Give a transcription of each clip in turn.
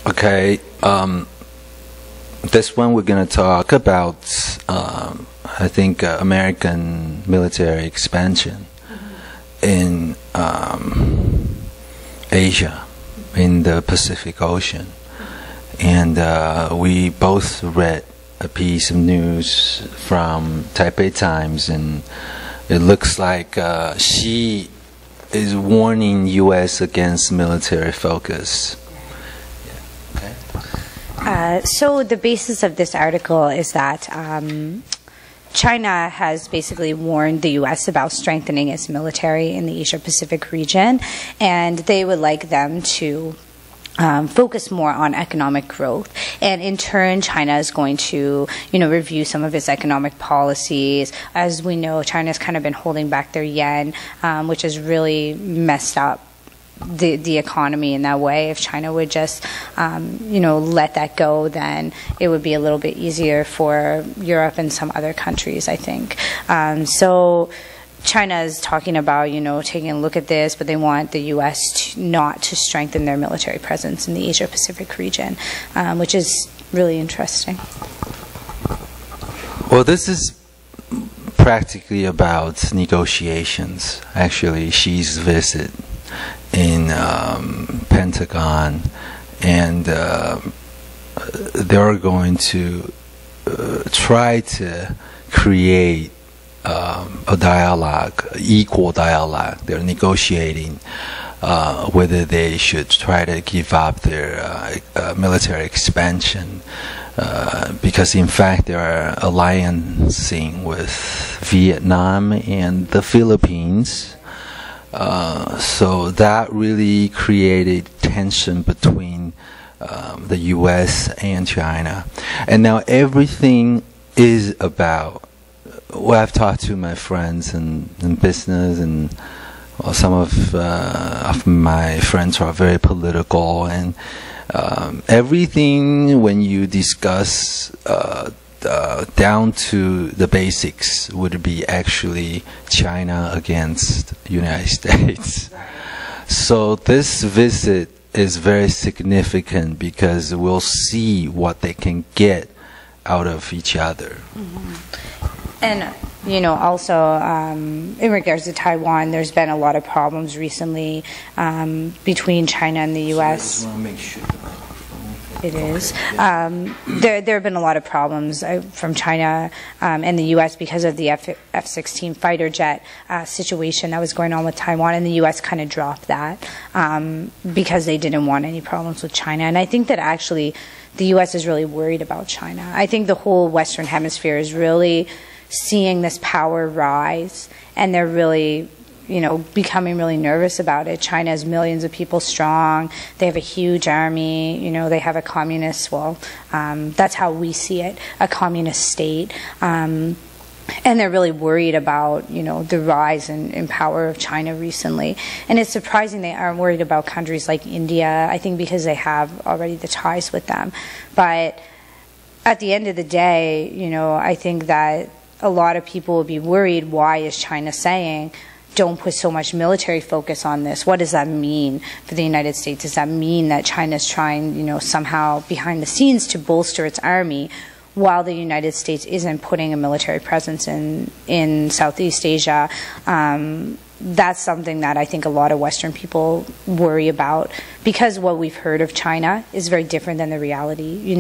Okay, this one we're going to talk about, I think, American military expansion in Asia, in the Pacific Ocean. And we both read a piece of news from Taipei Times, and it looks like she is warning U.S. against military focus. So the basis of this article is that China has basically warned the U.S. about strengthening its military in the Asia-Pacific region, and they would like them to focus more on economic growth. And in turn, China is going to, review some of its economic policies. As we know, China's kind of been holding back their yen, which has really messed up the economy in that way. If China would just, let that go, then it would be a little bit easier for Europe and some other countries, I think. So China is talking about, taking a look at this, but they want the U.S. not to strengthen their military presence in the Asia-Pacific region, which is really interesting. Well, this is practically about negotiations. Actually, Xi's visit in Pentagon, and they're going to try to create a dialogue, equal dialogue. They're negotiating whether they should try to give up their military expansion, because in fact they are alliancing with Vietnam and the Philippines. So that really created tension between the U.S. and China. And now everything is about, well, I've talked to my friends in business, and some of my friends are very political, and everything, when you discuss down to the basics, would be actually China against United States. So this visit is very significant because we'll see what they can get out of each other. And, also in regards to Taiwan, there's been a lot of problems recently between China and the U.S. It is. There have been a lot of problems from China and the U.S. because of the F-16 fighter jet situation that was going on with Taiwan, and the U.S. kind of dropped that because they didn't want any problems with China. And I think that actually the U.S. is really worried about China. I think the whole Western Hemisphere is really seeing this power rise, and they're really becoming really nervous about it. China is millions of people strong. They have a huge army. They have a communist, that's how we see it, a communist state. And they're really worried about, the rise in power of China recently. And it's surprising they aren't worried about countries like India, I think because they have already the ties with them. But at the end of the day, I think that a lot of people will be worried, why is China saying, don't put so much military focus on this? What does that mean for the United States? Does that mean that China's trying, somehow behind the scenes to bolster its army, while the United States isn't putting a military presence in Southeast Asia? That's something that I think a lot of Western people worry about, because what we've heard of China is very different than the reality.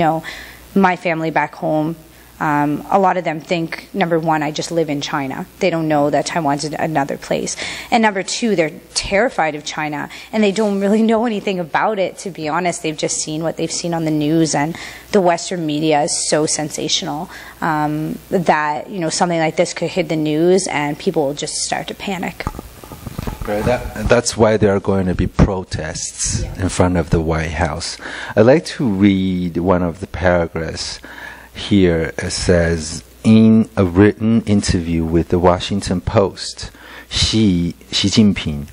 My family back home, a lot of them think, number one, I just live in China. They don't know that Taiwan's another place. And number two, they're terrified of China, and they don't really know anything about it, to be honest. They've just seen what they've seen on the news, and the Western media is so sensational that, something like this could hit the news and people will just start to panic. Right, that's why there are going to be protests in front of the White House. I'd like to read one of the paragraphs. Here it says, in a written interview with the Washington Post, Xi Jinping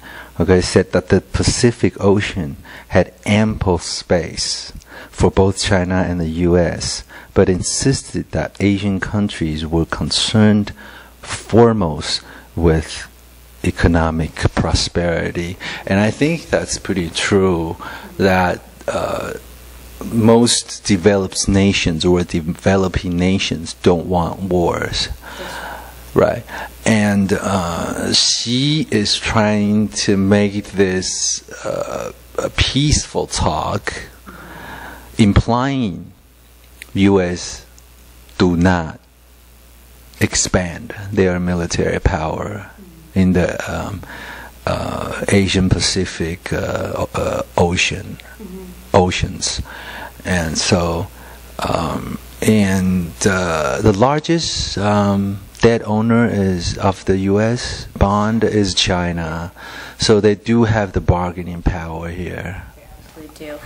said that the Pacific Ocean had ample space for both China and the U.S., but insisted that Asian countries were concerned foremost with economic prosperity. And I think that's pretty true, that most developed nations or developing nations don't want wars. Right. And Xi is trying to make this a peaceful talk, implying U.S. do not expand their military power in the Asian Pacific oceans. And so, the largest debt owner of the U.S. bond is China, so they do have the bargaining power here. They do.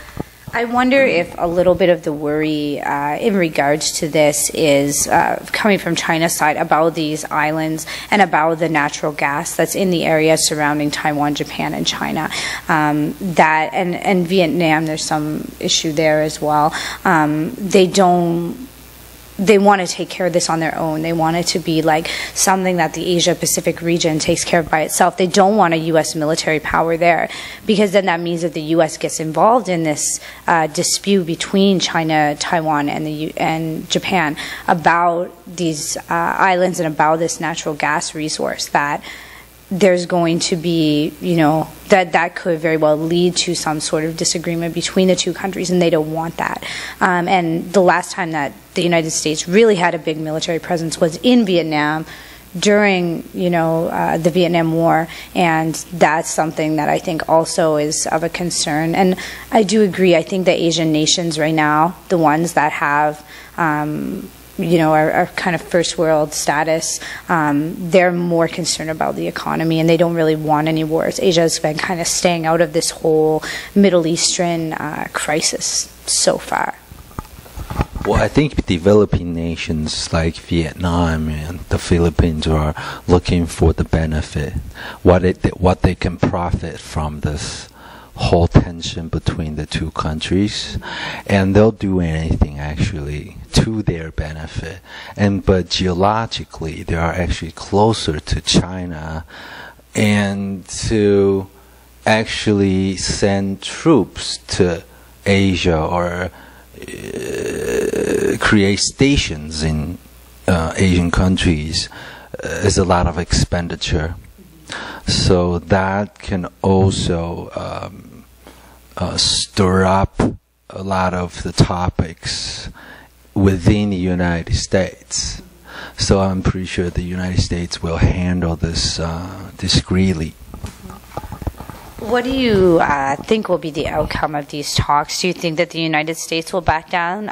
I wonder if a little bit of the worry in regards to this is coming from China's side about these islands and about the natural gas that's in the area surrounding Taiwan, Japan, and China. That and Vietnam, there's some issue there as well. They want to take care of this on their own. They want it to be like something that the Asia-Pacific region takes care of by itself. They don't want a U.S. military power there, because then that means that the U.S. gets involved in this dispute between China, Taiwan, and Japan about these islands and about this natural gas resource, that there's going to be, that could very well lead to some sort of disagreement between the two countries, and they don't want that. And the last time that the United States really had a big military presence was in Vietnam during, the Vietnam War, and that's something that I think also is of a concern. And I do agree, I think the Asian nations right now, the ones that have our kind of first world status, they're more concerned about the economy, and they don't really want any wars. Asia's been kind of staying out of this whole Middle Eastern crisis so far. Well, I think developing nations like Vietnam and the Philippines are looking for the benefit, what they can profit from this whole tension between the two countries, and they'll do anything actually to their benefit. But geologically, they are actually closer to China, and to actually send troops to Asia or create stations in Asian countries is a lot of expenditure. So that can also stir up a lot of the topics within the United States. So I'm pretty sure the United States will handle this discreetly. What do you think will be the outcome of these talks? Do you think that the United States will back down?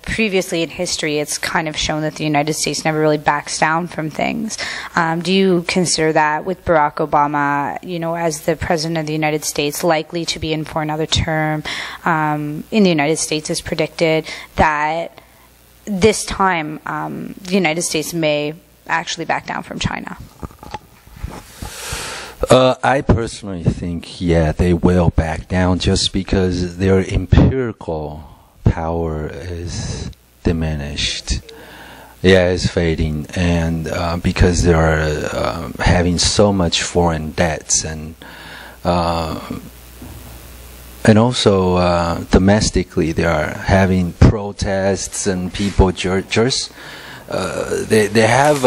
Previously in history, it's kind of shown that the United States never really backs down from things. Do you consider that with Barack Obama, as the President of the United States, likely to be in for another term in the United States, is predicted that this time the United States may actually back down from China? I personally think, they will back down, just because their empirical power is diminished. It's fading, and because they are having so much foreign debts, and also domestically they are having protests, and people just they have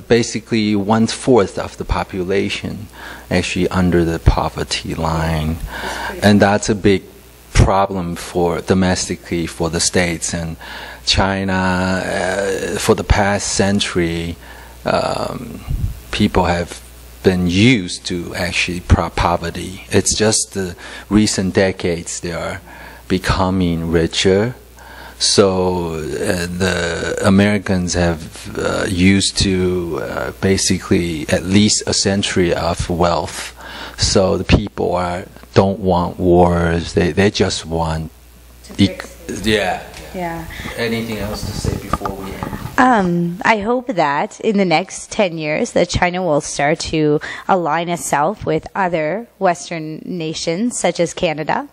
basically 1/4 of the population actually under the poverty line, and that's a big problem for domestically for the States. And China, for the past century, people have been used to actually poverty. It's just the recent decades they are becoming richer. So the Americans have used to basically at least a century of wealth. So the people don't want wars. They just want Anything else to say before we end? I hope that in the next 10 years that China will start to align itself with other Western nations, such as Canada,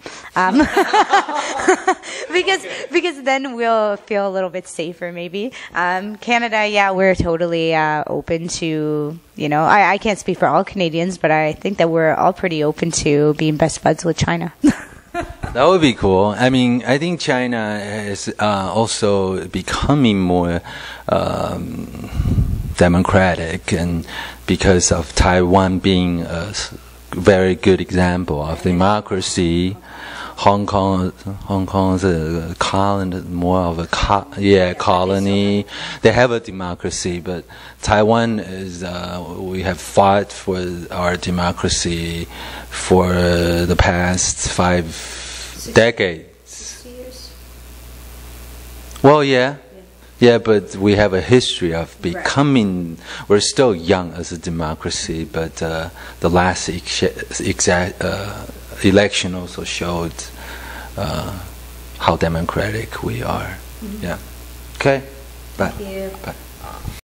because then we'll feel a little bit safer, maybe. Canada, we're totally open to, I can't speak for all Canadians, but I think that we're all pretty open to being best buds with China. That would be cool. I mean, I think China is also becoming more democratic, and because of Taiwan being a very good example of democracy. Hong Kong is a colony, more of a colony. They have a democracy, but Taiwan is. We have fought for our democracy for the past 5 decades. 60 years? Well, yeah, but we have a history of becoming. We're still young as a democracy, but the last election also showed how democratic we are. Yeah. Okay. Bye. Thank you. Bye.